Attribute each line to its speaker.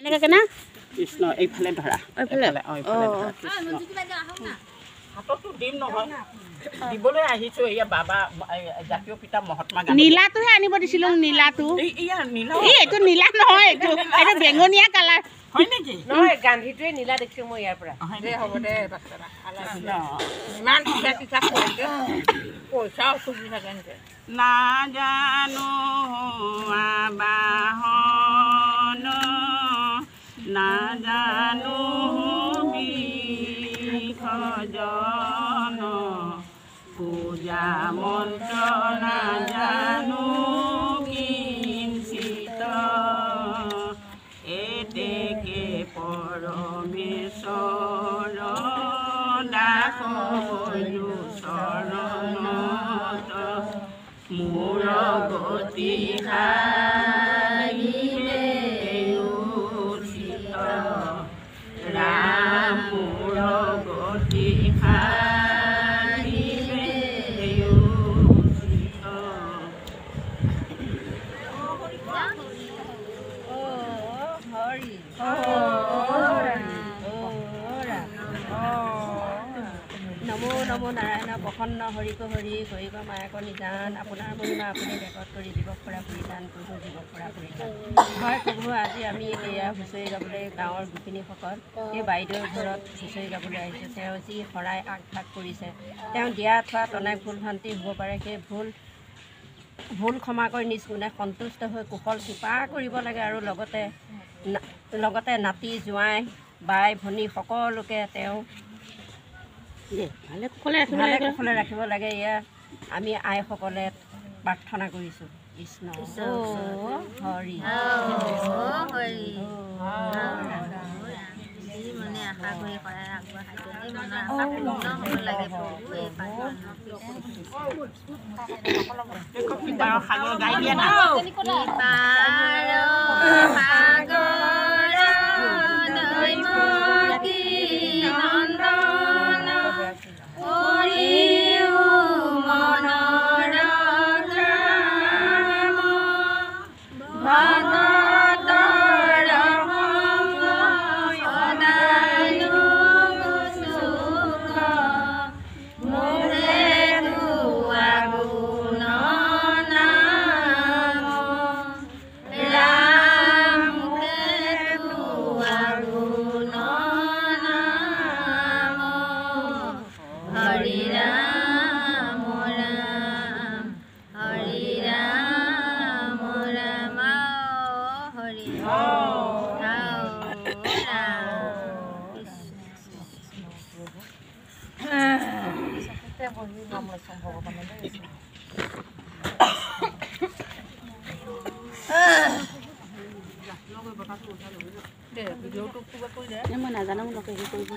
Speaker 1: এনেকৈ কেনে
Speaker 2: কৃষ্ণ এইফালে ধৰা
Speaker 1: এইফালে
Speaker 2: হাততো দিম নহয় দিবলৈ আহিছোঁ এয়া বাবা জাতীয় পিতা মহাত্মা গান্ধী
Speaker 1: নীলাটোহে আনিব দিছিলোঁ নীলাটো
Speaker 2: এয়া নীলা
Speaker 1: এইটো নীলা নহয় এইটো এইটো বেঙুনীয়া কালাৰ
Speaker 2: হয় নেকি
Speaker 3: নহয় গান্ধীটোৱে নীলা দেখিছোঁ মই ইয়াৰ পৰা হ'ব দে ইমান কিতাপ পইচা অসুবিধা থাকে
Speaker 2: নাজানো বাহন নাজানো বিসৰ্জন পূজা মন্ত্ৰ নাজানো কিঞ্চিত এতেকে পৰমেশ্বৰ দাস চৰণত মোৰ গতি ৰাম মোৰ গতি
Speaker 3: নমো নমো নাৰায়ণ প্ৰসন্ন হৰিক হৰি হৰিক মায়াক নিজান আপোনাৰ মহিমা আপুনি ৰেকৰ্ড কৰি জীৱক পৰা পৰিধান প্ৰভু জীৱক পৰা পৰিধান হয় প্ৰভু আজি আমি এয়া হুঁচৰি গাবলৈ গাঁৱৰ গোপিনীসকল এই বাইদেউৰ ঘৰত হুঁচৰি গাবলৈ আহিছোঁ তেওঁ যি শৰাই আগভাগ কৰিছে তেওঁ দিয়া থোৱাত অনেক ভুল ভ্ৰান্তি হ'ব পাৰে সেই ভুল ক্ষমা কৰি নিজ গুণে সন্তুষ্ট হৈ কুশল কৃপা কৰিব লাগে আৰু লগতে নাতি জোঁৱাই বাই ভনী সকলোকে তেওঁ
Speaker 1: ভালে কুশলে
Speaker 3: ৰাখিব লাগে এয়া আমি আইসকলে প্ৰাৰ্থনা কৰিছোঁ কৃষ্ণ হৰি
Speaker 4: মনে আশা কৰি শৰাই আগবঢ়াইছে এই মনৰ আশা পূৰ্ণ হ'ব লাগে প্ৰভু এই
Speaker 2: সাগৰ গাই দিয়া না
Speaker 1: মই নাজানো মোক হেৰি কৰিব